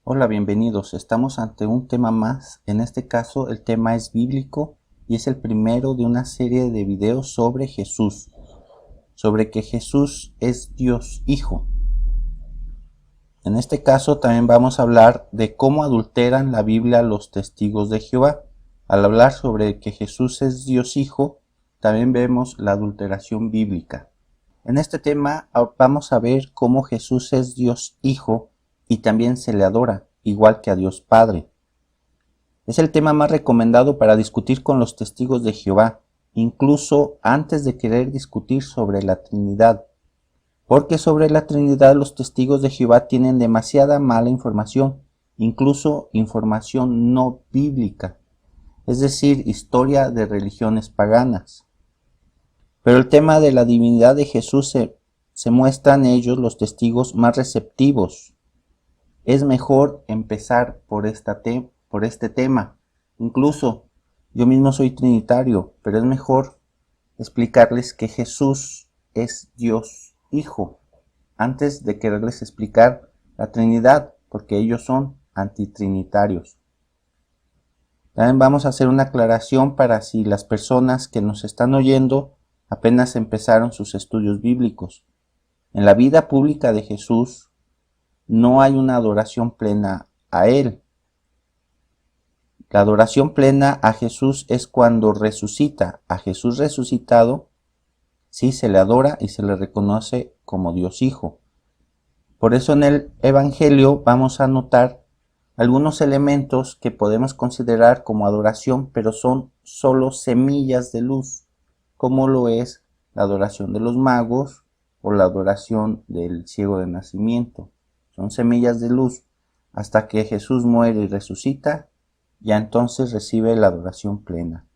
Hola, bienvenidos. Estamos ante un tema más. En este caso, el tema es bíblico y es el primero de una serie de videos sobre Jesús, sobre que Jesús es Dios Hijo. En este caso, también vamos a hablar de cómo adulteran la Biblia los testigos de Jehová. Al hablar sobre que Jesús es Dios Hijo, también vemos la adulteración bíblica. En este tema vamos a ver cómo Jesús es Dios Hijo y también se le adora, igual que a Dios Padre. Es el tema más recomendado para discutir con los testigos de Jehová, incluso antes de querer discutir sobre la Trinidad, porque sobre la Trinidad los testigos de Jehová tienen demasiada mala información, incluso información no bíblica, es decir, historia de religiones paganas. Pero el tema de la divinidad de Jesús se muestran ellos los testigos más receptivos. Es mejor empezar por este tema. Incluso yo mismo soy trinitario, pero es mejor explicarles que Jesús es Dios Hijo, antes de quererles explicar la Trinidad, porque ellos son antitrinitarios. También vamos a hacer una aclaración para si las personas que nos están oyendo apenas empezaron sus estudios bíblicos. En la vida pública de Jesús no hay una adoración plena a Él. La adoración plena a Jesús es cuando resucita. A Jesús resucitado, sí se le adora y se le reconoce como Dios Hijo. Por eso en el Evangelio vamos a notar algunos elementos que podemos considerar como adoración, pero son solo semillas de luz, como lo es la adoración de los magos o la adoración del ciego de nacimiento. Son semillas de luz hasta que Jesús muere y resucita, ya entonces recibe la adoración plena.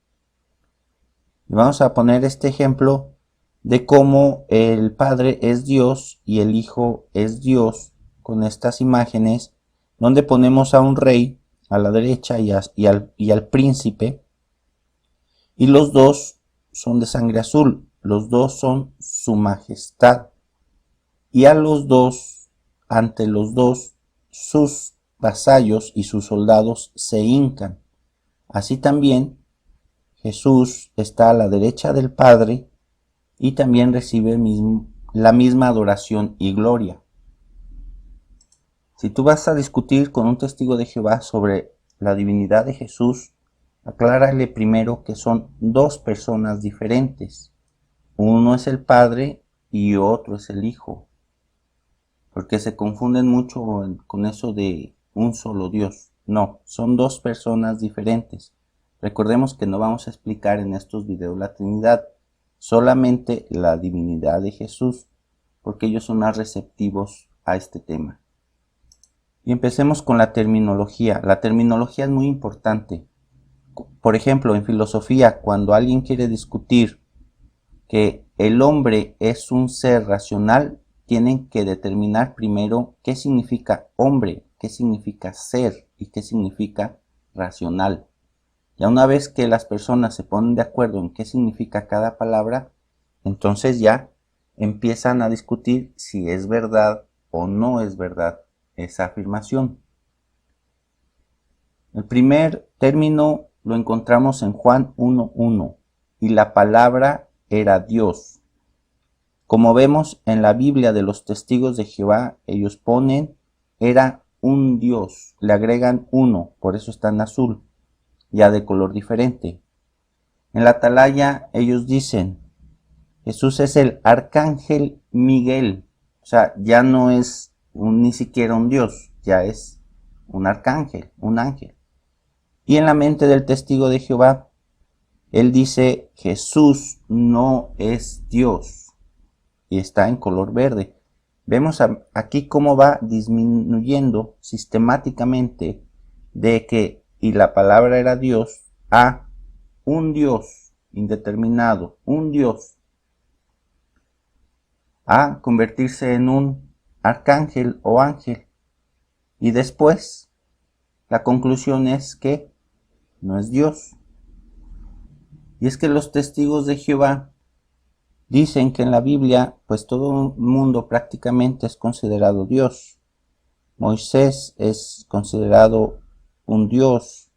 Y vamos a poner este ejemplo de cómo el Padre es Dios y el Hijo es Dios con estas imágenes donde ponemos a un rey a la derecha y al príncipe, y los dos son de sangre azul, los dos son su majestad, y a los dos, ante los dos, sus vasallos y sus soldados se hincan. Así también Jesús está a la derecha del Padre y también recibe la misma adoración y gloria. Si tú vas a discutir con un testigo de Jehová sobre la divinidad de Jesús, aclárale primero que son dos personas diferentes. Uno es el Padre y otro es el Hijo, porque se confunden mucho con eso de un solo Dios. No, son dos personas diferentes. Recordemos que no vamos a explicar en estos videos la Trinidad, solamente la divinidad de Jesús, porque ellos son más receptivos a este tema. Y empecemos con la terminología. La terminología es muy importante. Por ejemplo, en filosofía, cuando alguien quiere discutir que el hombre es un ser racional, tienen que determinar primero qué significa hombre, qué significa ser y qué significa racional. Ya una vez que las personas se ponen de acuerdo en qué significa cada palabra, entonces ya empiezan a discutir si es verdad o no es verdad esa afirmación. El primer término lo encontramos en Juan 1:1, y la palabra era Dios. Como vemos en la Biblia de los testigos de Jehová, ellos ponen era un Dios, le agregan uno, por eso está en azul, ya de color diferente. En la atalaya ellos dicen, Jesús es el arcángel Miguel, o sea, ya no es ni siquiera un Dios, ya es un arcángel, un ángel. Y en la mente del testigo de Jehová, él dice, Jesús no es Dios, y está en color verde. Vemos aquí cómo va disminuyendo sistemáticamente de que, y la palabra era Dios, a un Dios indeterminado, un Dios, a convertirse en un arcángel o ángel. Y después, la conclusión es que no es Dios. Y es que los testigos de Jehová dicen que en la Biblia, pues todo el mundo prácticamente es considerado Dios. Moisés es considerado un dios,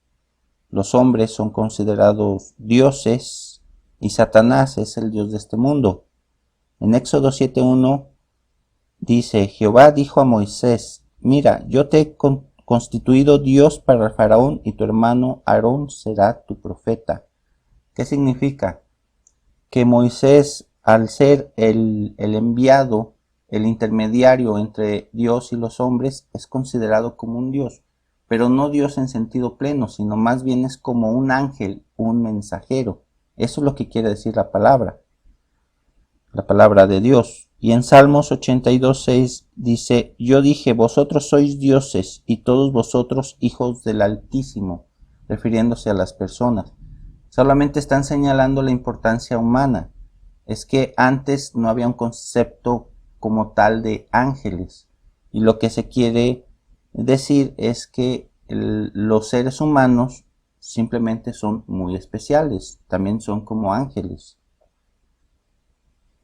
los hombres son considerados dioses y Satanás es el dios de este mundo. En Éxodo 7:1 dice: Jehová dijo a Moisés: mira, yo te he constituido Dios para el faraón y tu hermano Aarón será tu profeta. ¿Qué significa? Que Moisés, al ser el enviado, el intermediario entre Dios y los hombres, es considerado como un Dios, pero no Dios en sentido pleno, sino más bien es como un ángel, un mensajero. Eso es lo que quiere decir la palabra de Dios. Y en Salmos 82:6 dice: yo dije, vosotros sois dioses y todos vosotros hijos del Altísimo, refiriéndose a las personas. Solamente están señalando la importancia humana. Es que antes no había un concepto como tal de ángeles. Y lo que se quiere decir es que los seres humanos simplemente son muy especiales. También son como ángeles.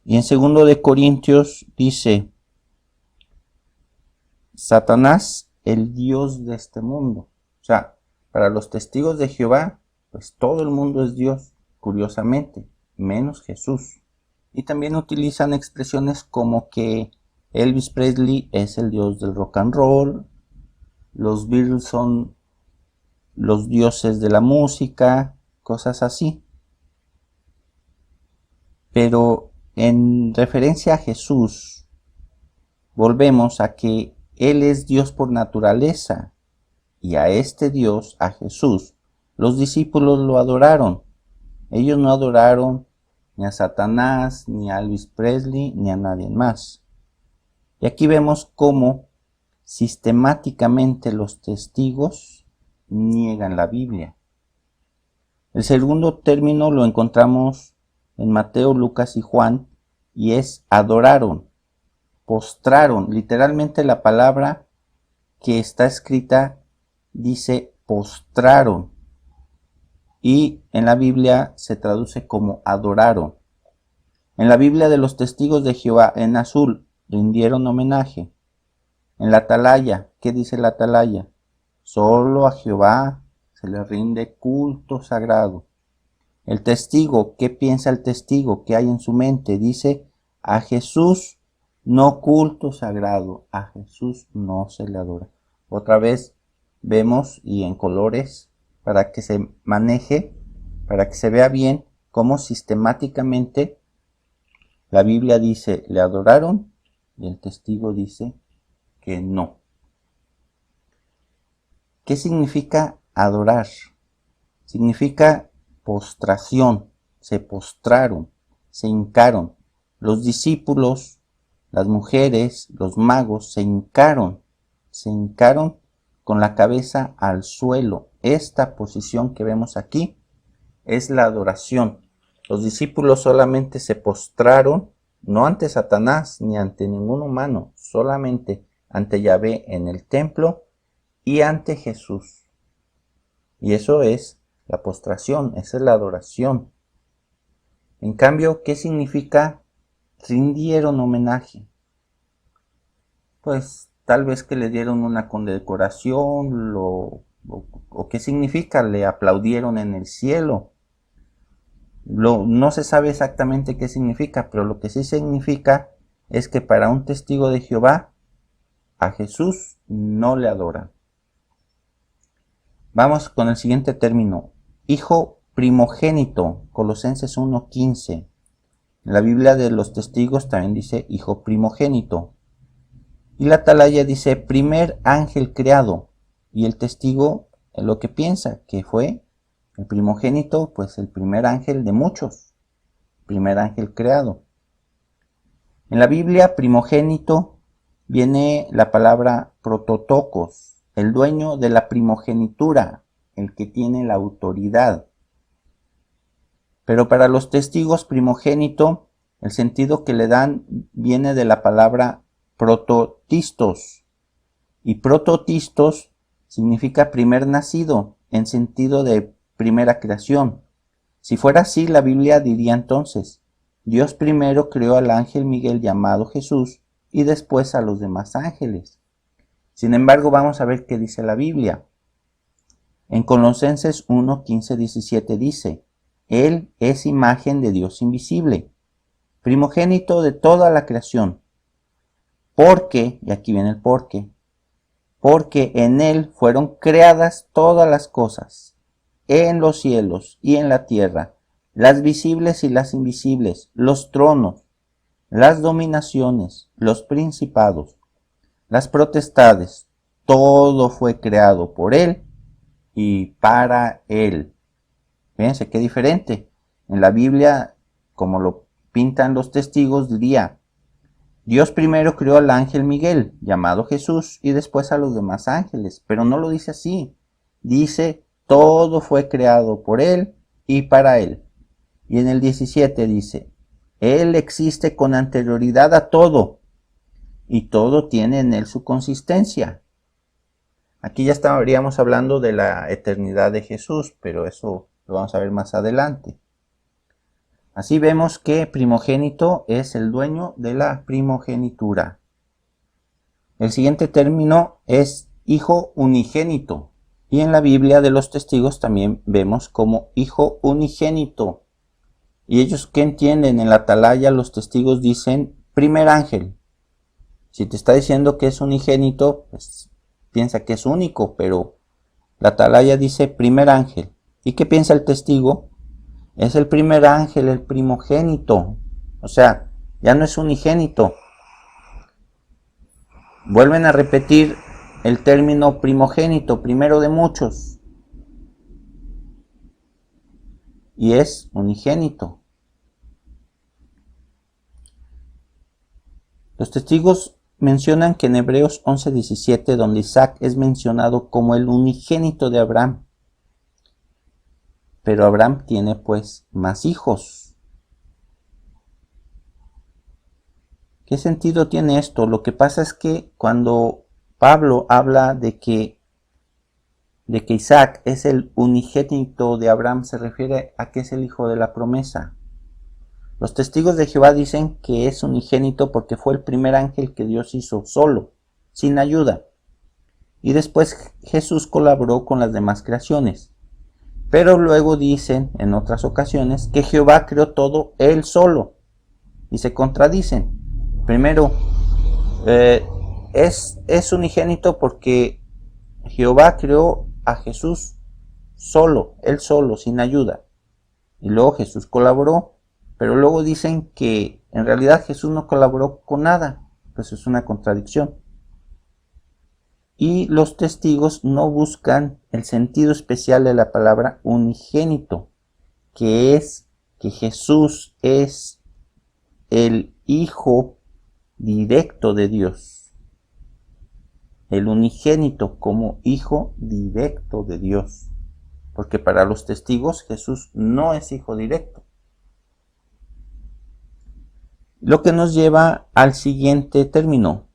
Y en 2 de Corintios dice: Satanás, el Dios de este mundo. O sea, para los testigos de Jehová, pues todo el mundo es Dios, curiosamente, menos Jesús. Y también utilizan expresiones como que Elvis Presley es el dios del rock and roll, los Beatles son los dioses de la música, cosas así. Pero en referencia a Jesús, volvemos a que Él es Dios por naturaleza, y a este Dios, a Jesús, los discípulos lo adoraron. Ellos no adoraron ni a Satanás, ni a Elvis Presley, ni a nadie más. Y aquí vemos cómo sistemáticamente los testigos niegan la Biblia. El segundo término lo encontramos en Mateo, Lucas y Juan, y es adoraron, postraron. Literalmente la palabra que está escrita dice postraron, y en la Biblia se traduce como adoraron. En la Biblia de los testigos de Jehová, en azul, rindieron homenaje. En la atalaya, ¿qué dice la atalaya? Solo a Jehová se le rinde culto sagrado. El testigo, ¿qué piensa el testigo? ¿Qué hay en su mente? Dice: a Jesús no culto sagrado, a Jesús no se le adora. Otra vez vemos, y en colores, para que se maneje, para que se vea bien cómo sistemáticamente la Biblia dice le adoraron y el testigo dice que no. ¿Qué significa adorar? Significa postración, se postraron, se hincaron. Los discípulos, las mujeres, los magos se hincaron con la cabeza al suelo. Esta posición que vemos aquí es la adoración. Los discípulos solamente se postraron, no ante Satanás ni ante ningún humano, solamente ante Yahvé en el templo y ante Jesús. Y eso es la postración, esa es la adoración. En cambio, ¿qué significa rindieron homenaje? Pues tal vez que le dieron una condecoración, o qué significa, le aplaudieron en el cielo. No se sabe exactamente qué significa, pero lo que sí significa es que para un testigo de Jehová, a Jesús no le adoran. Vamos con el siguiente término: hijo primogénito, Colosenses 1:15. En la Biblia de los testigos también dice hijo primogénito. Y la atalaya dice primer ángel creado. Y el testigo lo que piensa que fue el primogénito, pues el primer ángel de muchos, primer ángel creado. En la Biblia primogénito viene la palabra prototokos, el dueño de la primogenitura, el que tiene la autoridad. Pero para los testigos primogénito, el sentido que le dan viene de la palabra prototistos. Y prototistos significa primer nacido, en sentido de primera creación. Si fuera así, la Biblia diría entonces: Dios primero creó al ángel Miguel llamado Jesús y después a los demás ángeles. Sin embargo, vamos a ver qué dice la Biblia. En Colosenses 1, 15, 17 dice: Él es imagen de Dios invisible, primogénito de toda la creación. Porque, y aquí viene el porque en Él fueron creadas todas las cosas, en los cielos y en la tierra, las visibles y las invisibles, los tronos, las dominaciones, los principados, las potestades. Todo fue creado por Él y para Él. Fíjense qué diferente. En la Biblia, como lo pintan los testigos, diría: Dios primero creó al ángel Miguel, llamado Jesús, y después a los demás ángeles. Pero no lo dice así. Dice: todo fue creado por Él y para Él. Y en el 17 dice: Él existe con anterioridad a todo, y todo tiene en Él su consistencia. Aquí ya estaríamos hablando de la eternidad de Jesús, pero eso lo vamos a ver más adelante. Así vemos que primogénito es el dueño de la primogenitura. El siguiente término es hijo unigénito. Y en la Biblia de los testigos también vemos como hijo unigénito. ¿Y ellos qué entienden? En la atalaya los testigos dicen primer ángel. Si te está diciendo que es unigénito, pues piensa que es único, pero la atalaya dice primer ángel. ¿Y qué piensa el testigo? Es el primer ángel, el primogénito. O sea, ya no es unigénito. Vuelven a repetir el término primogénito, primero de muchos. Y es unigénito. Los testigos mencionan que en Hebreos 11:17, donde Isaac es mencionado como el unigénito de Abraham. Pero Abraham tiene pues más hijos. ¿Qué sentido tiene esto? Lo que pasa es que cuando Pablo habla de que Isaac es el unigénito de Abraham, se refiere a que es el hijo de la promesa. Los testigos de Jehová dicen que es unigénito porque fue el primer ángel que Dios hizo solo, sin ayuda. Y después Jesús colaboró con las demás creaciones. Pero luego dicen en otras ocasiones que Jehová creó todo él solo. Y se contradicen. Primero, es unigénito porque Jehová creó a Jesús solo, él solo, sin ayuda. Y luego Jesús colaboró. Pero luego dicen que en realidad Jesús no colaboró con nada. Pues es una contradicción. Y los testigos no buscan el sentido especial de la palabra unigénito, que es que Jesús es el Hijo directo de Dios. El unigénito como Hijo directo de Dios. Porque para los testigos Jesús no es Hijo directo. Lo que nos lleva al siguiente término.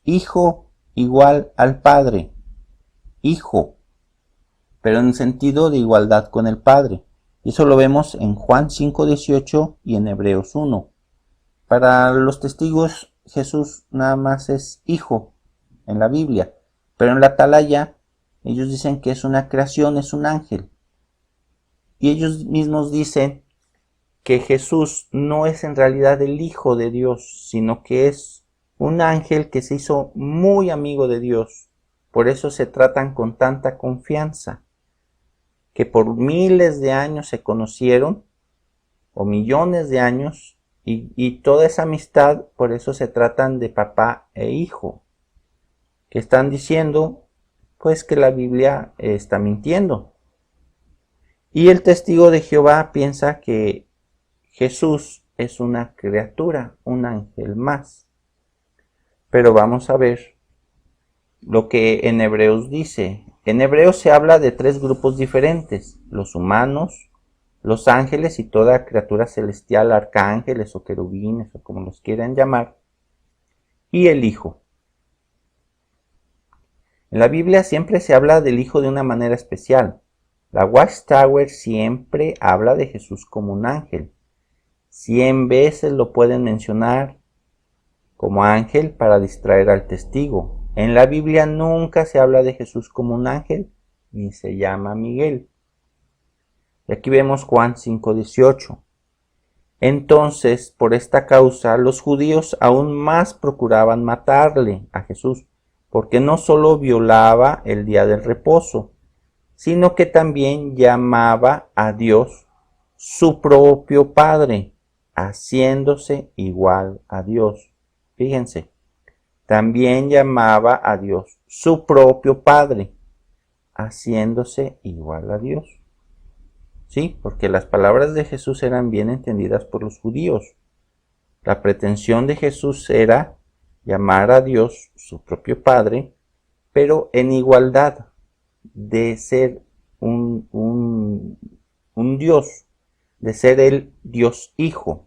Hijo igual al Padre, Hijo, pero en sentido de igualdad con el Padre. Y eso lo vemos en Juan 5:18 y en Hebreos 1. Para los testigos, Jesús nada más es Hijo en la Biblia, pero en la atalaya ellos dicen que es una creación, es un ángel. Y ellos mismos dicen que Jesús no es en realidad el Hijo de Dios, sino que es un ángel que se hizo muy amigo de Dios. Por eso se tratan con tanta confianza. Que por miles de años se conocieron, o millones de años, y toda esa amistad, por eso se tratan de papá e hijo. Que están diciendo, pues, que la Biblia está mintiendo. Y el testigo de Jehová piensa que Jesús es una criatura, un ángel más. Pero vamos a ver lo que en Hebreos dice. En Hebreos se habla de tres grupos diferentes: los humanos, los ángeles y toda criatura celestial, arcángeles o querubines o como los quieran llamar, y el Hijo. En la Biblia siempre se habla del Hijo de una manera especial. La Watchtower siempre habla de Jesús como un ángel. 100 veces lo pueden mencionar como ángel para distraer al testigo. En la Biblia nunca se habla de Jesús como un ángel, ni se llama Miguel. Y aquí vemos Juan 5:18. Entonces, por esta causa, los judíos aún más procuraban matarle a Jesús, porque no solo violaba el día del reposo, sino que también llamaba a Dios su propio Padre, haciéndose igual a Dios. Fíjense, también llamaba a Dios su propio Padre, haciéndose igual a Dios. Sí, porque las palabras de Jesús eran bien entendidas por los judíos. La pretensión de Jesús era llamar a Dios su propio Padre, pero en igualdad de ser un Dios, de ser el Dios Hijo.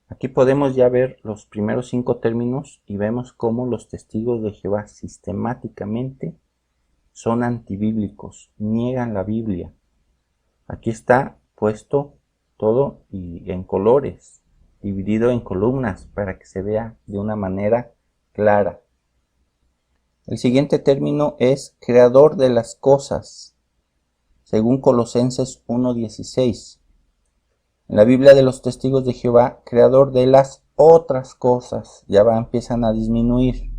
Aquí podemos ya ver los primeros 5 términos y vemos cómo los testigos de Jehová sistemáticamente son antibíblicos, niegan la Biblia. Aquí está puesto todo y en colores, dividido en columnas para que se vea de una manera clara. El siguiente término es creador de las cosas, según Colosenses 1:16. En la Biblia de los Testigos de Jehová, creador de las otras cosas, empiezan a disminuir.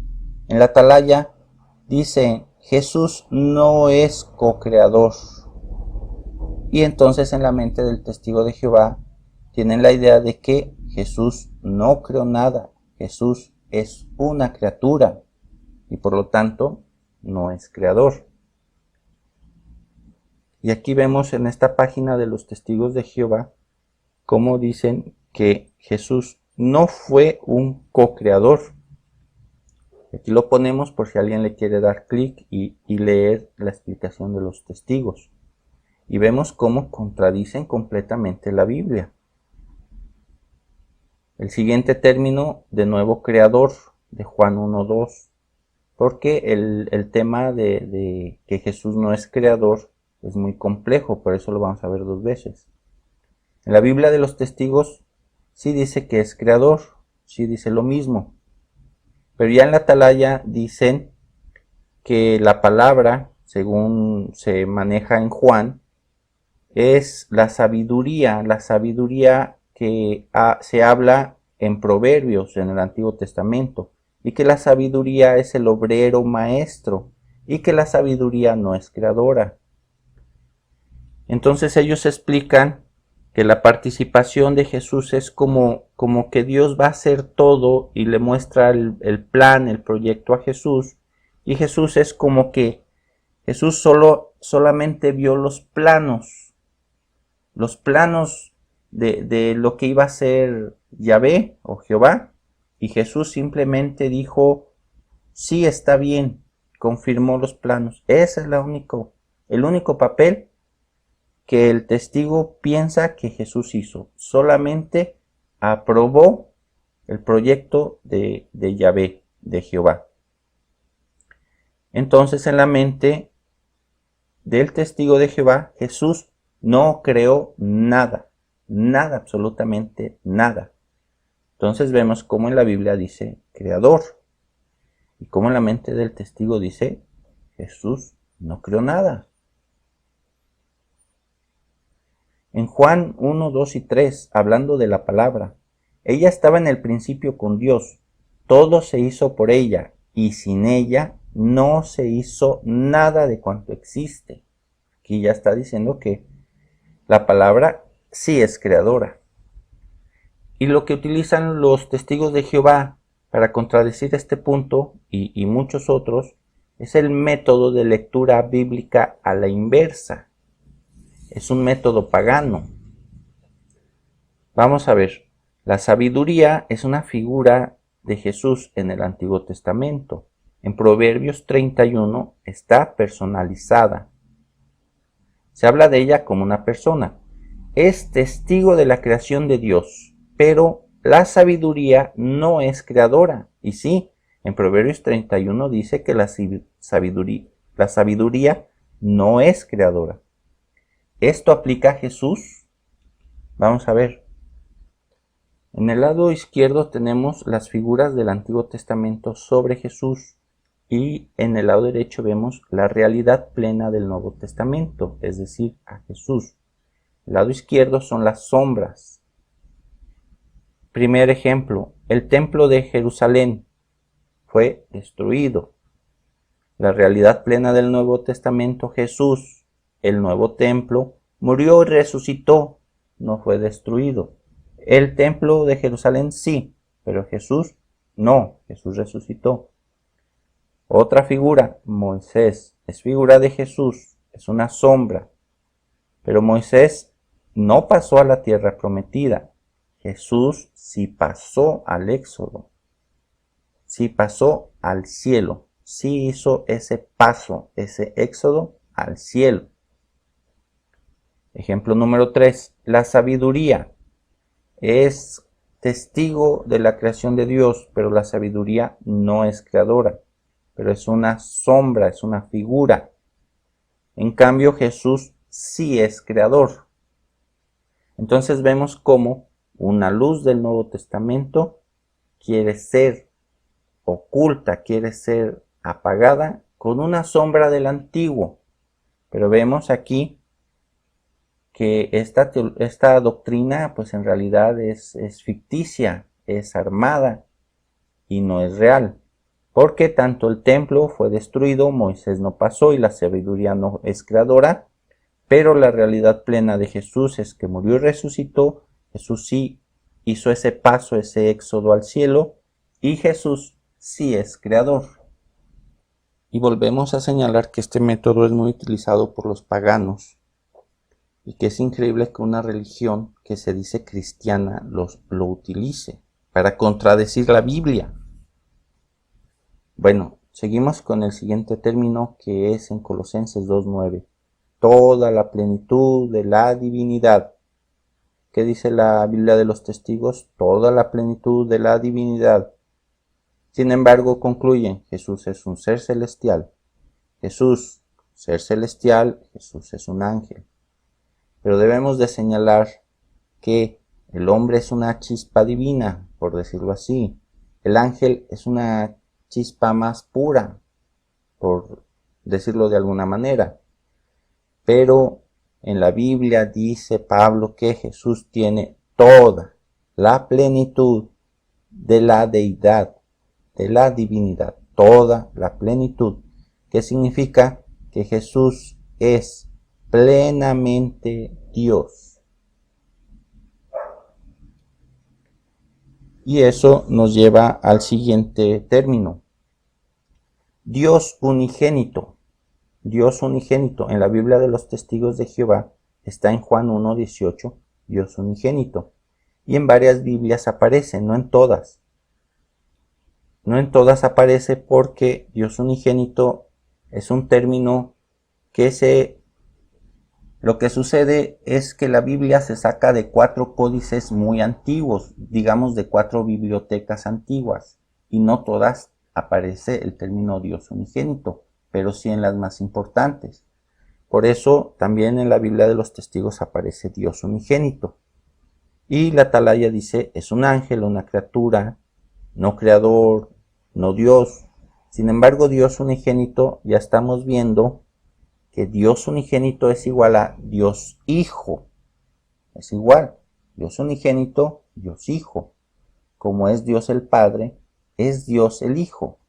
En la Atalaya dice, Jesús no es co-creador. Y entonces en la mente del testigo de Jehová tienen la idea de que Jesús no creó nada, Jesús es una criatura y por lo tanto no es creador. Y aquí vemos en esta página de los testigos de Jehová cómo dicen que Jesús no fue un co-creador. Aquí lo ponemos por si alguien le quiere dar clic y leer la explicación de los testigos. Y vemos cómo contradicen completamente la Biblia. El siguiente término, de nuevo creador, de Juan 1:2, porque el tema de que Jesús no es creador es muy complejo, por eso lo vamos a ver 2 veces. En la Biblia de los testigos sí dice que es creador, sí dice lo mismo, pero ya en la Atalaya dicen que la palabra, según se maneja en Juan, es la sabiduría que se habla en Proverbios en el Antiguo Testamento, y que la sabiduría es el obrero maestro, y que la sabiduría no es creadora. Entonces ellos explican que la participación de Jesús es como que Dios va a hacer todo y le muestra el plan, el proyecto a Jesús, y Jesús es como que Jesús solamente vio los planos de lo que iba a ser Yahvé o Jehová, y Jesús simplemente dijo, sí, está bien, confirmó los planos. Ese es el único papel que el testigo piensa que Jesús hizo. Solamente aprobó el proyecto de Yahvé, de Jehová. Entonces, en la mente del testigo de Jehová, Jesús no creó nada, absolutamente nada. Entonces vemos cómo en la Biblia dice creador y cómo en la mente del testigo dice Jesús no creó nada. En Juan 1, 2 y 3, hablando de la palabra, ella estaba en el principio con Dios, todo se hizo por ella y sin ella no se hizo nada de cuanto existe. Aquí ya está diciendo que la palabra sí es creadora. Y lo que utilizan los testigos de Jehová para contradecir este punto y muchos otros es el método de lectura bíblica a la inversa. Es un método pagano. Vamos a ver, la sabiduría es una figura de Jesús en el Antiguo Testamento. En Proverbios 31 está personalizada. Se habla de ella como una persona. Es testigo de la creación de Dios, pero la sabiduría no es creadora. Y sí, en Proverbios 31 dice que la sabiduría no es creadora. ¿Esto aplica a Jesús? Vamos a ver. En el lado izquierdo tenemos las figuras del Antiguo Testamento sobre Jesús Y en el lado derecho vemos la realidad plena del Nuevo Testamento, es decir, a Jesús. El lado izquierdo son las sombras. Primer ejemplo, el templo de Jerusalén fue destruido. La realidad plena del Nuevo Testamento, Jesús, el nuevo templo, murió y resucitó, no fue destruido. El templo de Jerusalén sí, pero Jesús no, Jesús resucitó. Otra figura, Moisés, es figura de Jesús, es una sombra. Pero Moisés no pasó a la tierra prometida. Jesús sí pasó al Éxodo, sí pasó al cielo, sí hizo ese paso, ese éxodo al cielo. Ejemplo número 3, la sabiduría es testigo de la creación de Dios, pero la sabiduría no es creadora, pero es una sombra, es una figura. En cambio, Jesús sí es creador. Entonces vemos cómo una luz del Nuevo Testamento quiere ser oculta, quiere ser apagada con una sombra del Antiguo. Pero vemos aquí que esta doctrina pues en realidad es ficticia, es armada y no es real. Porque tanto el templo fue destruido, Moisés no pasó y la sabiduría no es creadora, pero la realidad plena de Jesús es que murió y resucitó. Jesús sí hizo ese paso, ese éxodo al cielo, y Jesús sí es creador. Y volvemos a señalar que este método es muy utilizado por los paganos, y que es increíble que una religión que se dice cristiana lo utilice para contradecir la Biblia. Bueno, seguimos con el siguiente término, que es en Colosenses 2:9. Toda la plenitud de la divinidad. ¿Qué dice la Biblia de los testigos? Toda la plenitud de la divinidad. Sin embargo, concluyen, Jesús es un ser celestial. Jesús, ser celestial, Jesús es un ángel. Pero debemos de señalar que el hombre es una chispa divina, por decirlo así. El ángel es una chispa más pura, por decirlo de alguna manera. Pero en la Biblia dice Pablo que Jesús tiene toda la plenitud de la deidad, de la divinidad, toda la plenitud, que significa que Jesús es plenamente Dios. Y eso nos lleva al siguiente término. Dios unigénito. Dios unigénito. En la Biblia de los Testigos de Jehová está en Juan 1:18, Dios unigénito. Y en varias Biblias aparece, no en todas. No en todas aparece porque Dios unigénito es un término que lo que sucede es que la Biblia se saca de 4 códices muy antiguos, digamos de 4 bibliotecas antiguas, y no todas aparece el término Dios unigénito, pero sí en las más importantes. Por eso también en la Biblia de los Testigos aparece Dios unigénito. Y la atalaya dice, es un ángel, una criatura, no creador, no Dios. Sin embargo, Dios unigénito, ya estamos viendo que Dios unigénito es igual a Dios Hijo. Es igual. Dios unigénito, Dios Hijo. Como es Dios el Padre, es Dios el Hijo.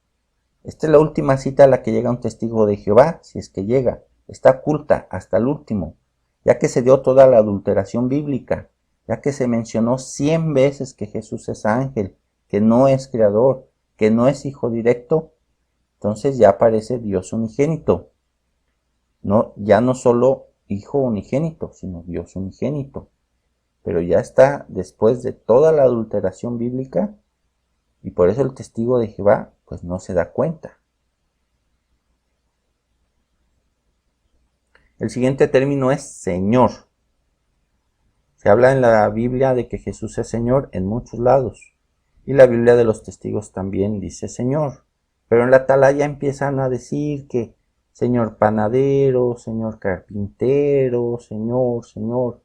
Esta es la última cita a la que llega un testigo de Jehová, si es que llega. Está oculta hasta el último, ya que se dio toda la adulteración bíblica, ya que se mencionó 100 veces que Jesús es ángel, que no es creador, que no es hijo directo. Entonces ya aparece Dios unigénito. No, ya no solo hijo unigénito, sino Dios unigénito. Pero ya está después de toda la adulteración bíblica, y por eso el testigo de Jehová pues no se da cuenta. El siguiente término es Señor. Se habla en la Biblia de que Jesús es Señor en muchos lados, y la Biblia de los testigos también dice Señor. Pero en la atalaya empiezan a decir que Señor panadero, Señor carpintero, Señor,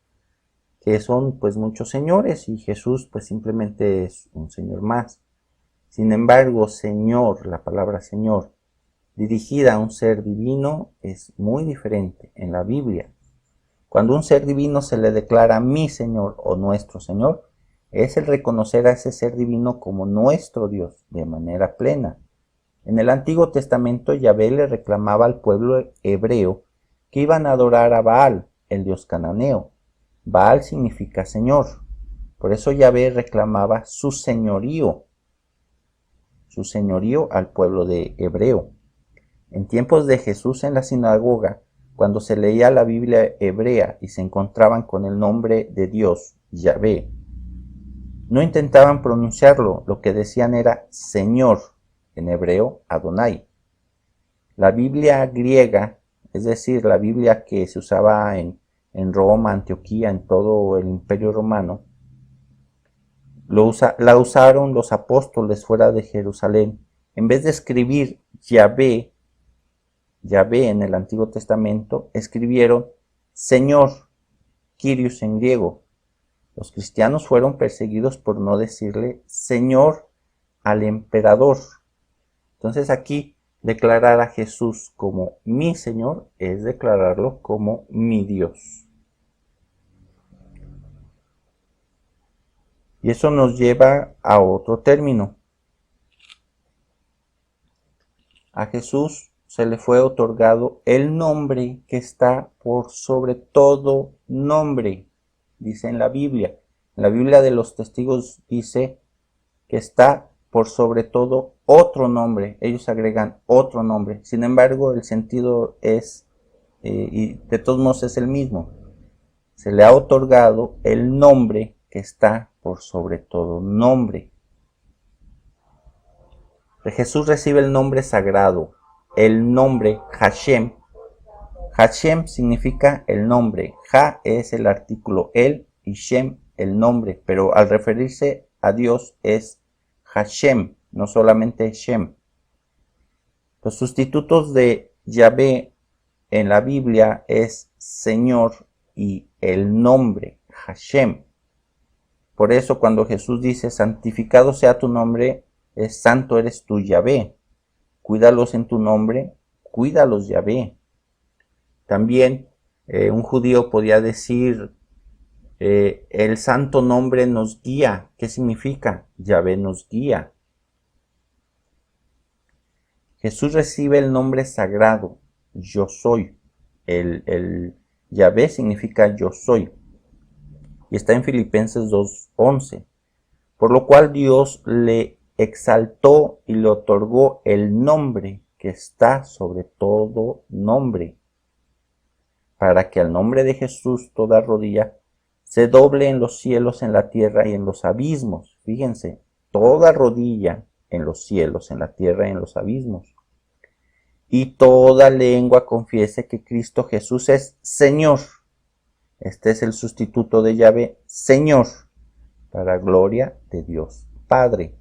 que son pues muchos señores, y Jesús pues simplemente es un Señor más. Sin embargo, Señor, la palabra Señor, dirigida a un ser divino es muy diferente en la Biblia. Cuando un ser divino se le declara mi Señor o nuestro Señor, es el reconocer a ese ser divino como nuestro Dios de manera plena. En el Antiguo Testamento, Yahvé le reclamaba al pueblo hebreo que iban a adorar a Baal, el dios cananeo. Baal significa Señor. Por eso Yahvé reclamaba su señorío al pueblo de hebreo. En tiempos de Jesús en la sinagoga, cuando se leía la Biblia hebrea y se encontraban con el nombre de Dios, Yahvé, no intentaban pronunciarlo, lo que decían era Señor, en hebreo Adonai. La Biblia griega, es decir, la Biblia que se usaba en Roma, Antioquía, en todo el Imperio Romano, la usaron los apóstoles fuera de Jerusalén. En vez de escribir Yahvé en el Antiguo Testamento, escribieron Señor, Kyrios en griego. Los cristianos fueron perseguidos por no decirle Señor al emperador. Entonces aquí declarar a Jesús como mi Señor es declararlo como mi Dios. Y eso nos lleva a otro término. A Jesús se le fue otorgado el nombre que está por sobre todo nombre, dice en la Biblia. En la Biblia de los Testigos dice que está por sobre todo otro nombre. Ellos agregan otro nombre. Sin embargo, el sentido es, y de todos modos es el mismo. Se le ha otorgado el nombre que está por sobre todo nombre. Jesús recibe el nombre sagrado, el nombre Hashem. Hashem significa el nombre. Ha es el artículo el y Shem el nombre, pero al referirse a Dios es Hashem, no solamente Shem. Los sustitutos de Yahvé en la Biblia es Señor y el nombre Hashem. Por eso cuando Jesús dice santificado sea tu nombre, es santo eres tú Yahvé. Cuídalos en tu nombre, cuídalos Yahvé. También un judío podía decir el santo nombre nos guía. ¿Qué significa? Yahvé nos guía. Jesús recibe el nombre sagrado, yo soy. El Yahvé significa yo soy. Y está en Filipenses 2:11. Por lo cual Dios le exaltó y le otorgó el nombre que está sobre todo nombre, para que al nombre de Jesús toda rodilla se doble en los cielos, en la tierra y en los abismos. Fíjense, toda rodilla en los cielos, en la tierra y en los abismos. Y toda lengua confiese que Cristo Jesús es Señor. Este es el sustituto de Yahvé, Señor, para gloria de Dios Padre.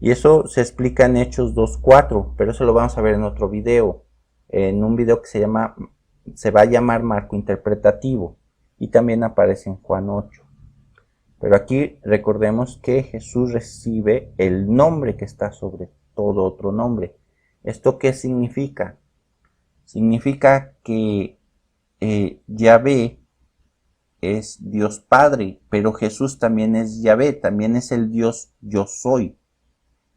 Y eso se explica en Hechos 2:4, pero eso lo vamos a ver en otro video, en un video que se va a llamar Marco Interpretativo, y también aparece en Juan 8. Pero aquí recordemos que Jesús recibe el nombre que está sobre todo otro nombre. ¿Esto qué significa? Significa que Yahvé es Dios Padre, pero Jesús también es Yahvé, también es el Dios yo soy.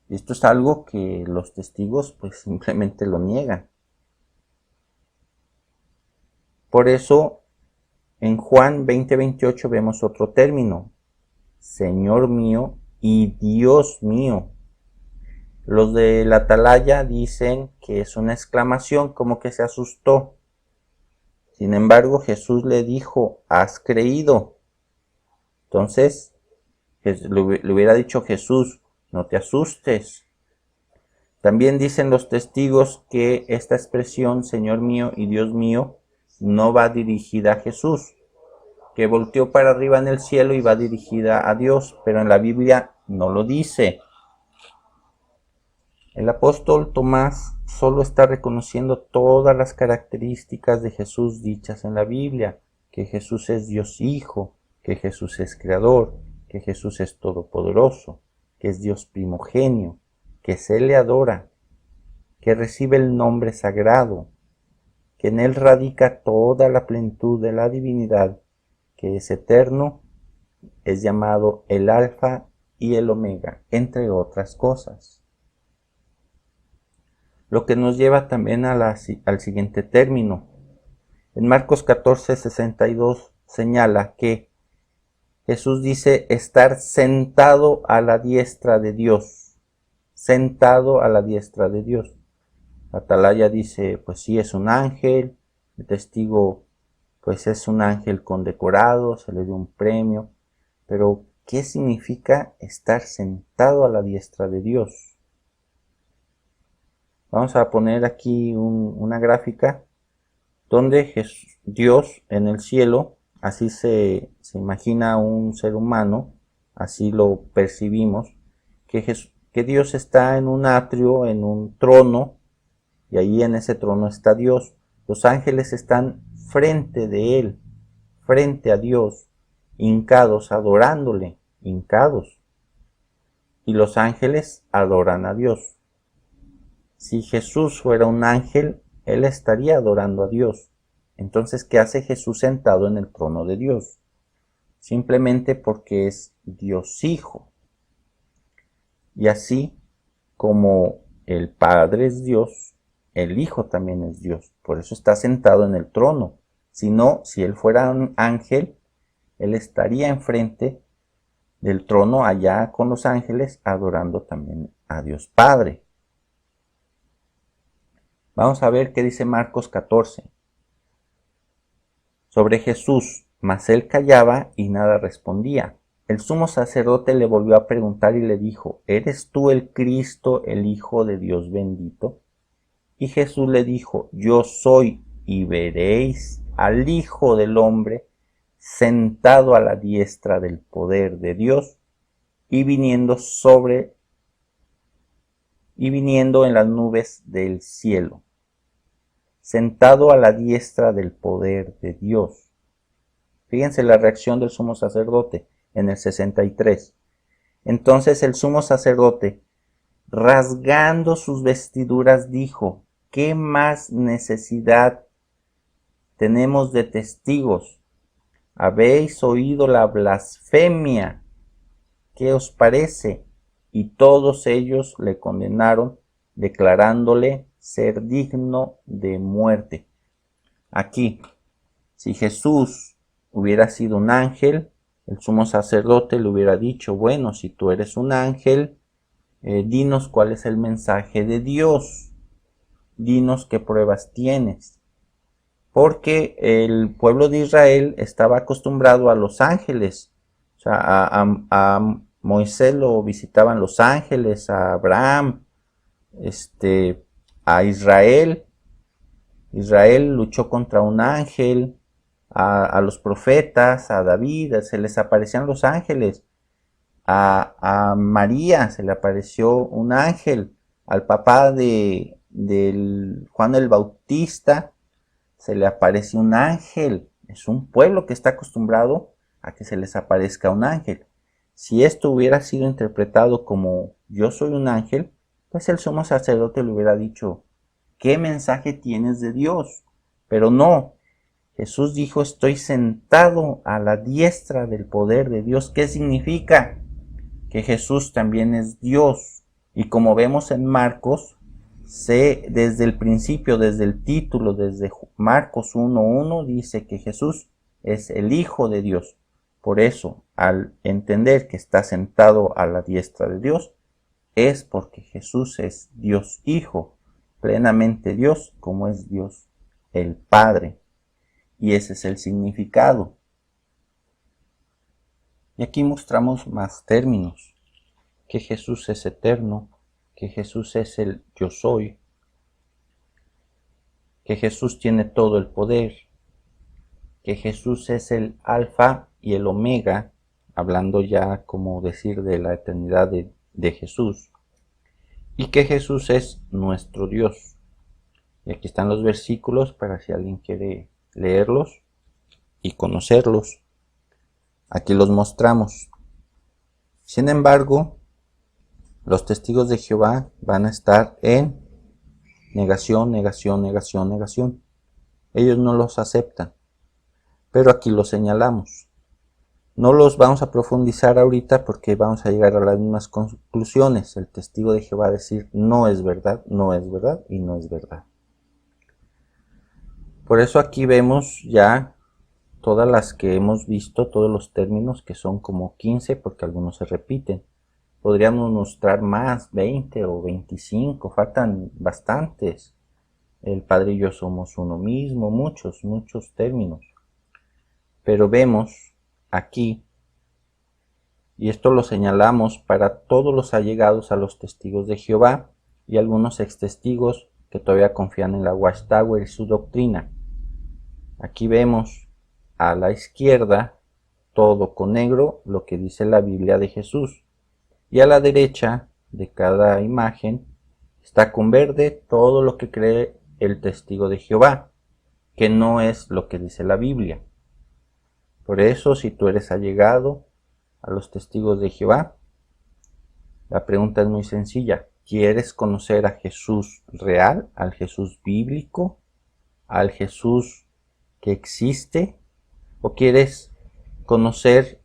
Esto es algo que los testigos pues simplemente lo niegan. Por eso en Juan 20:28 vemos otro término, Señor mío y Dios mío. Los de la Atalaya dicen que es una exclamación, como que se asustó. Sin embargo, Jesús le dijo, ¿has creído? Entonces, le hubiera dicho Jesús, no te asustes. También dicen los testigos que esta expresión, Señor mío y Dios mío, no va dirigida a Jesús, que volteó para arriba en el cielo y va dirigida a Dios, pero en la Biblia no lo dice. El apóstol Tomás solo está reconociendo todas las características de Jesús dichas en la Biblia, que Jesús es Dios Hijo, que Jesús es Creador, que Jesús es Todopoderoso, que es Dios primogenio, que se le adora, que recibe el nombre sagrado, que en él radica toda la plenitud de la divinidad, que es eterno, es llamado el Alfa y el Omega, entre otras cosas. Lo que nos lleva también al siguiente término. En Marcos 14:62 señala que Jesús dice estar sentado a la diestra de Dios. Sentado a la diestra de Dios. Atalaya dice, pues sí, es un ángel. El testigo, pues es un ángel condecorado, se le dio un premio. Pero, ¿qué significa estar sentado a la diestra de Dios? Vamos a poner aquí una gráfica donde Dios en el cielo, así se imagina un ser humano, así lo percibimos, que Dios está en un atrio, en un trono, y ahí en ese trono está Dios. Los ángeles están frente de él, frente a Dios, hincados, adorándole, hincados. Y los ángeles adoran a Dios. Si Jesús fuera un ángel, él estaría adorando a Dios. Entonces, ¿qué hace Jesús sentado en el trono de Dios? Simplemente porque es Dios Hijo. Y así como el Padre es Dios, el Hijo también es Dios. Por eso está sentado en el trono. Si no, si él fuera un ángel, él estaría enfrente del trono allá con los ángeles, adorando también a Dios Padre. Vamos a ver qué dice Marcos 14. Sobre Jesús, mas él callaba y nada respondía. El sumo sacerdote le volvió a preguntar y le dijo, ¿eres tú el Cristo, el Hijo de Dios bendito? Y Jesús le dijo, yo soy, y veréis al Hijo del Hombre sentado a la diestra del poder de Dios y viniendo en las nubes del cielo. Sentado a la diestra del poder de Dios. Fíjense la reacción del sumo sacerdote en el 63. Entonces el sumo sacerdote, rasgando sus vestiduras, dijo, ¿qué más necesidad tenemos de testigos? ¿Habéis oído la blasfemia? ¿Qué os parece? Y todos ellos le condenaron, declarándole ser digno de muerte. Aquí, si Jesús hubiera sido un ángel, el sumo sacerdote le hubiera dicho, bueno, si tú eres un ángel, dinos cuál es el mensaje de Dios, dinos qué pruebas tienes. Porque el pueblo de Israel estaba acostumbrado a los ángeles, o sea, a Moisés lo visitaban los ángeles, a Abraham, a Israel. Israel luchó contra un ángel, a los profetas, a David, se les aparecían los ángeles. A María se le apareció un ángel, al papá de Juan el Bautista se le apareció un ángel. Es un pueblo que está acostumbrado a que se les aparezca un ángel. Si esto hubiera sido interpretado como yo soy un ángel, pues el sumo sacerdote le hubiera dicho, ¿qué mensaje tienes de Dios? Pero no, Jesús dijo, estoy sentado a la diestra del poder de Dios. ¿Qué significa? Que Jesús también es Dios. Y como vemos en Marcos, desde el principio, desde el título, desde Marcos 1:1, dice que Jesús es el Hijo de Dios. Por eso, al entender que está sentado a la diestra de Dios, es porque Jesús es Dios Hijo, plenamente Dios, como es Dios el Padre. Y ese es el significado. Y aquí mostramos más términos, que Jesús es eterno, que Jesús es el yo soy, que Jesús tiene todo el poder, que Jesús es el alfa y el omega, hablando ya como decir de la eternidad de Jesús, y que Jesús es nuestro Dios. Y aquí están los versículos para si alguien quiere leerlos y conocerlos. Aquí los mostramos. Sin embargo, los testigos de Jehová van a estar en Negación, negación, negación, negación. Ellos no los aceptan, pero aquí los señalamos. No los vamos a profundizar ahorita porque vamos a llegar a las mismas conclusiones. El testigo de Jehová va a decir no es verdad, no es verdad y no es verdad. Por eso aquí vemos ya todas las que hemos visto, todos los términos, que son como 15 porque algunos se repiten. Podríamos mostrar más, 20 o 25, faltan bastantes. El Padre y yo somos uno mismo, muchos términos. Pero vemos aquí, y esto lo señalamos para todos los allegados a los testigos de Jehová y algunos ex testigos que todavía confían en la Watchtower y su doctrina. Aquí vemos a la izquierda, todo con negro, lo que dice la Biblia de Jesús. Y a la derecha de cada imagen está con verde todo lo que cree el testigo de Jehová, que no es lo que dice la Biblia. Por eso, si tú eres allegado a los testigos de Jehová, la pregunta es muy sencilla. ¿Quieres conocer a Jesús real, al Jesús bíblico, al Jesús que existe? ¿O quieres conocer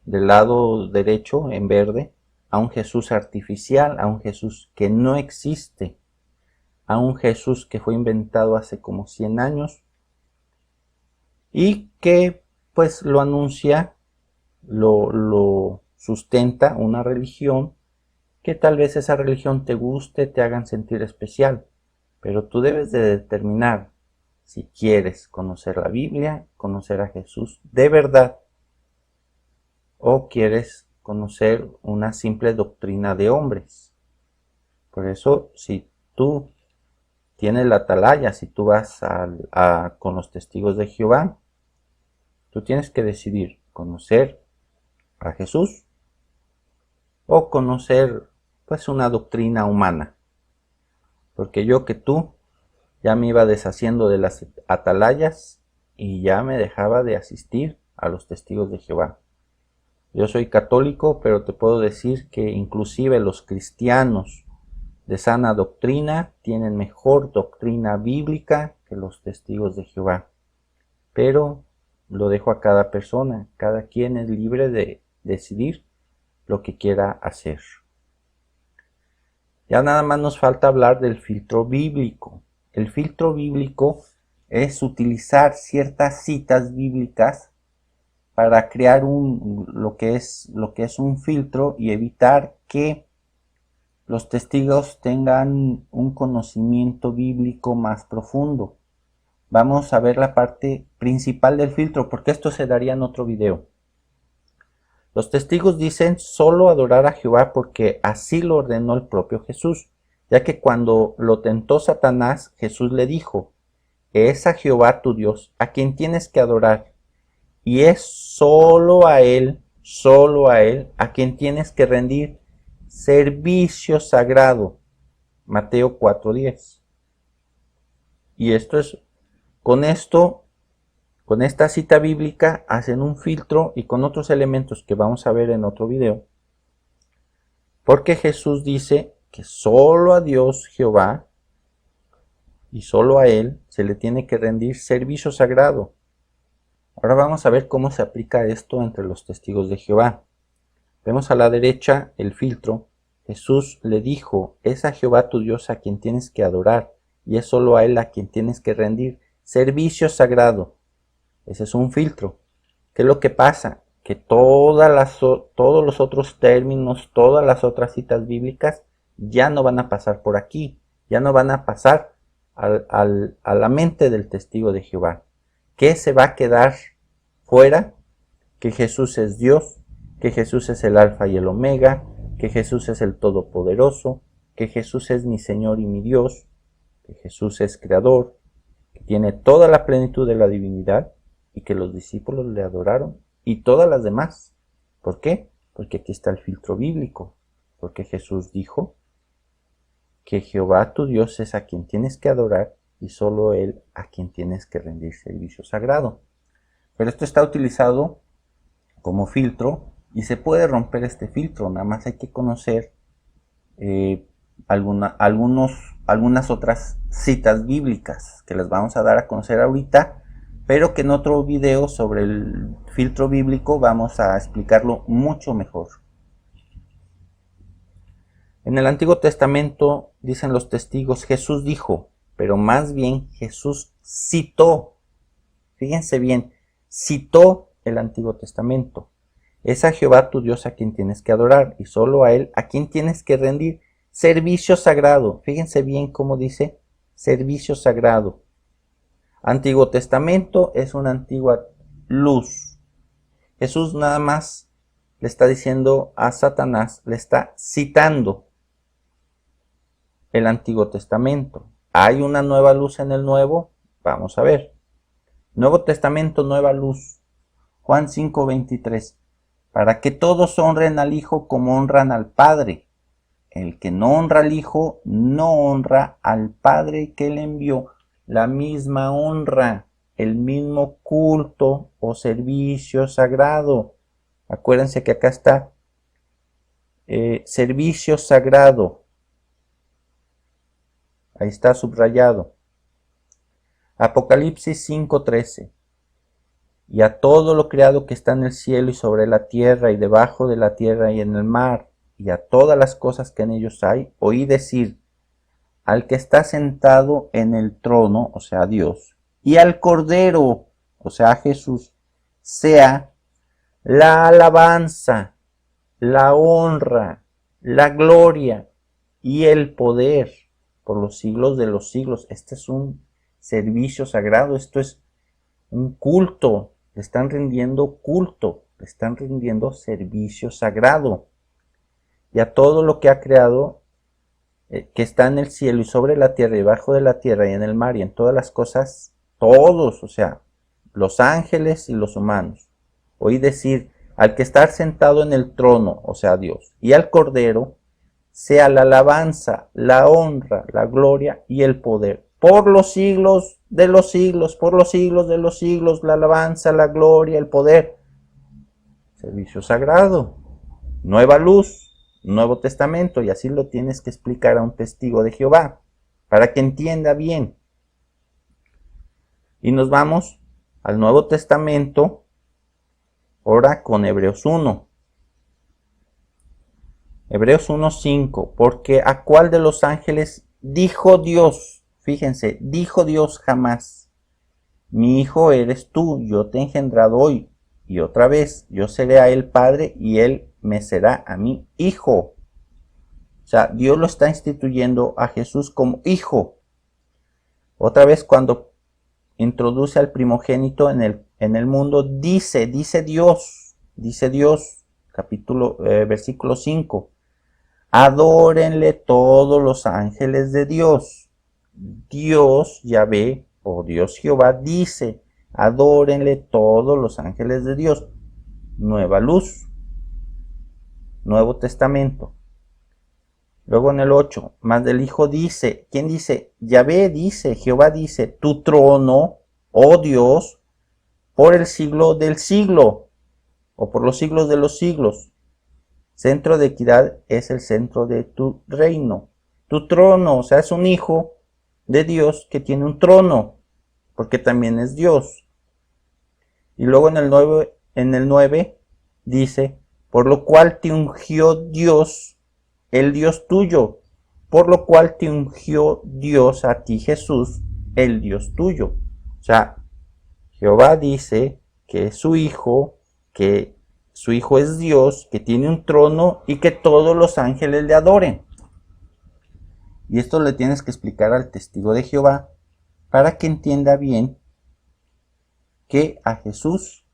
del lado derecho, en verde, a un Jesús artificial, a un Jesús que no existe, a un Jesús que fue inventado hace como 100 años y que pues lo anuncia, lo sustenta una religión que tal vez esa religión te guste, te hagan sentir especial, pero tú debes de determinar si quieres conocer la Biblia, conocer a Jesús de verdad, o quieres conocer una simple doctrina de hombres. Por eso, si tú tienes la atalaya, si tú vas con los testigos de Jehová, tú tienes que decidir conocer a Jesús o conocer pues una doctrina humana. Porque yo que tú ya me iba deshaciendo de las atalayas y ya me dejaba de asistir a los testigos de Jehová. Yo soy católico, pero te puedo decir que inclusive los cristianos de sana doctrina tienen mejor doctrina bíblica que los testigos de Jehová. Pero lo dejo a cada persona, cada quien es libre de decidir lo que quiera hacer. Ya nada más nos falta hablar del filtro bíblico. El filtro bíblico es utilizar ciertas citas bíblicas para crear lo que es un filtro y evitar que los testigos tengan un conocimiento bíblico más profundo. Vamos a ver la parte principal del filtro, porque esto se daría en otro video. Los testigos dicen solo adorar a Jehová porque así lo ordenó el propio Jesús, ya que cuando lo tentó Satanás, Jesús le dijo, es a Jehová tu Dios a quien tienes que adorar, y es solo a Él a quien tienes que rendir servicio sagrado. Mateo 4:10. Y esto es, con esta cita bíblica hacen un filtro y con otros elementos que vamos a ver en otro video. Porque Jesús dice que solo a Dios Jehová y solo a Él se le tiene que rendir servicio sagrado. Ahora vamos a ver cómo se aplica esto entre los testigos de Jehová. Vemos a la derecha el filtro. Jesús le dijo, es a Jehová tu Dios a quien tienes que adorar y es solo a Él a quien tienes que rendir servicio sagrado. Ese es un filtro. ¿Qué es lo que pasa? Que todos los otros términos, todas las otras citas bíblicas ya no van a pasar por aquí, ya no van a pasar a la mente del testigo de Jehová. ¿Qué se va a quedar fuera? Que Jesús es Dios, que Jesús es el Alfa y el Omega, que Jesús es el Todopoderoso, que Jesús es mi Señor y mi Dios, que Jesús es Creador, que tiene toda la plenitud de la divinidad y que los discípulos le adoraron y todas las demás. ¿Por qué? Porque aquí está el filtro bíblico, porque Jesús dijo que Jehová tu Dios es a quien tienes que adorar y solo Él a quien tienes que rendir servicio sagrado. Pero esto está utilizado como filtro y se puede romper este filtro, nada más hay que conocer algunas otras citas bíblicas que les vamos a dar a conocer ahorita, pero que en otro video sobre el filtro bíblico vamos a explicarlo mucho mejor. En el Antiguo Testamento, dicen los testigos, Jesús dijo, pero más bien Jesús citó. Fíjense bien, citó el Antiguo Testamento. Es a Jehová tu Dios a quien tienes que adorar y solo a Él a quien tienes que rendir servicio sagrado. Fíjense bien cómo dice servicio sagrado. Antiguo Testamento es una antigua luz. Jesús nada más le está diciendo a Satanás, le está citando el Antiguo Testamento. ¿Hay una nueva luz en el Nuevo? Vamos a ver. Nuevo Testamento, nueva luz. Juan 5:23. Para que todos honren al Hijo como honran al Padre. El que no honra al Hijo, no honra al Padre que le envió. La misma honra, el mismo culto o servicio sagrado. Acuérdense que acá está servicio sagrado. Ahí está subrayado. Apocalipsis 5:13. Y a todo lo creado que está en el cielo y sobre la tierra y debajo de la tierra y en el mar, y a todas las cosas que en ellos hay, oí decir, al que está sentado en el trono, o sea, Dios, y al Cordero, o sea, Jesús, sea la alabanza, la honra, la gloria y el poder por los siglos de los siglos. Este es un servicio sagrado, esto es un culto, le están rindiendo culto, le están rindiendo servicio sagrado. Y a todo lo que ha creado, que está en el cielo y sobre la tierra y debajo de la tierra y en el mar y en todas las cosas, todos, o sea, los ángeles y los humanos. Oí decir, al que está sentado en el trono, o sea, Dios, y al Cordero, sea la alabanza, la honra, la gloria y el poder. Por los siglos de los siglos, por los siglos de los siglos, la alabanza, la gloria, el poder. Servicio sagrado, nueva luz, Nuevo Testamento, y así lo tienes que explicar a un testigo de Jehová, para que entienda bien. Y nos vamos al Nuevo Testamento, ahora con Hebreos 1. Hebreos 1:5, porque ¿a cuál de los ángeles dijo Dios? Fíjense, dijo Dios jamás, mi hijo eres tú, yo te he engendrado hoy. Y otra vez, yo seré a él padre y él me será a mí hijo. O sea, Dios lo está instituyendo a Jesús como hijo. Otra vez, cuando introduce al primogénito en el mundo, dice Dios, versículo 5. Adórenle todos los ángeles de Dios. Dios, Yahvé, o Dios Jehová, dice, adórenle todos los ángeles de Dios. Nueva luz, Nuevo Testamento. Luego en el 8, más del Hijo dice, ¿quién dice? Yahvé dice, Jehová dice, tu trono, oh Dios, por el siglo del siglo, o por los siglos de los siglos. Centro de equidad es el centro de tu reino. Tu trono, o sea, es un hijo de Dios que tiene un trono, porque también es Dios. Y luego en el 9 dice, por lo cual te ungió Dios, el Dios tuyo, por lo cual te ungió Dios a ti, Jesús, el Dios tuyo. O sea, Jehová dice que es su hijo es Dios, que tiene un trono y que todos los ángeles le adoren. Y esto le tienes que explicar al testigo de Jehová para que entienda bien que a Jesús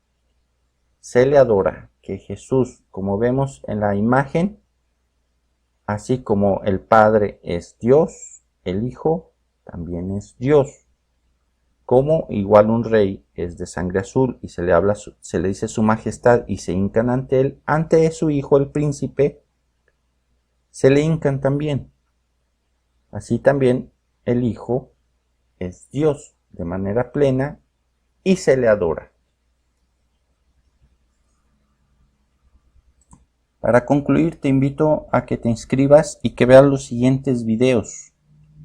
se le adora, que Jesús, como vemos en la imagen, así como el Padre es Dios, el Hijo también es Dios. Como igual un rey es de sangre azul y se le dice su majestad y se hincan ante él, ante su hijo el príncipe, se le hincan también. Así también el Hijo es Dios de manera plena y se le adora. Para concluir, te invito a que te inscribas y que veas los siguientes videos,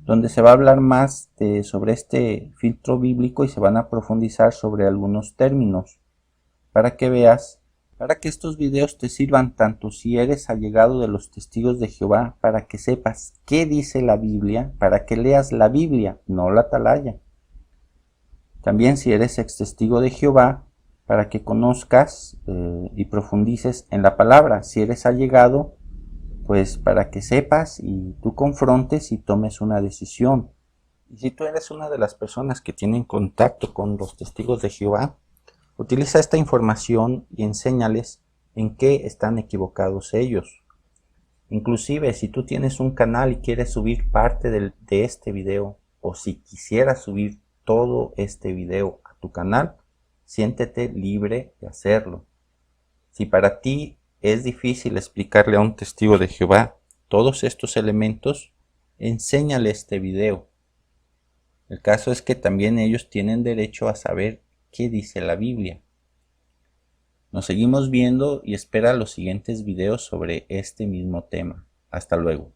donde se va a hablar más sobre este filtro bíblico y se van a profundizar sobre algunos términos, para que veas, para que estos videos te sirvan tanto si eres allegado de los testigos de Jehová, para que sepas qué dice la Biblia, para que leas la Biblia, no la atalaya. También si eres ex testigo de Jehová, para que conozcas y profundices en la palabra. Si eres allegado, pues para que sepas y tú confrontes y tomes una decisión. Y si tú eres una de las personas que tienen contacto con los testigos de Jehová, utiliza esta información y enséñales en qué están equivocados ellos. Inclusive si tú tienes un canal y quieres subir parte de este video, o si quisieras subir todo este video a tu canal, siéntete libre de hacerlo. Si para ti es difícil explicarle a un testigo de Jehová todos estos elementos, enséñale este video. El caso es que también ellos tienen derecho a saber qué dice la Biblia. Nos seguimos viendo y espera los siguientes videos sobre este mismo tema. Hasta luego.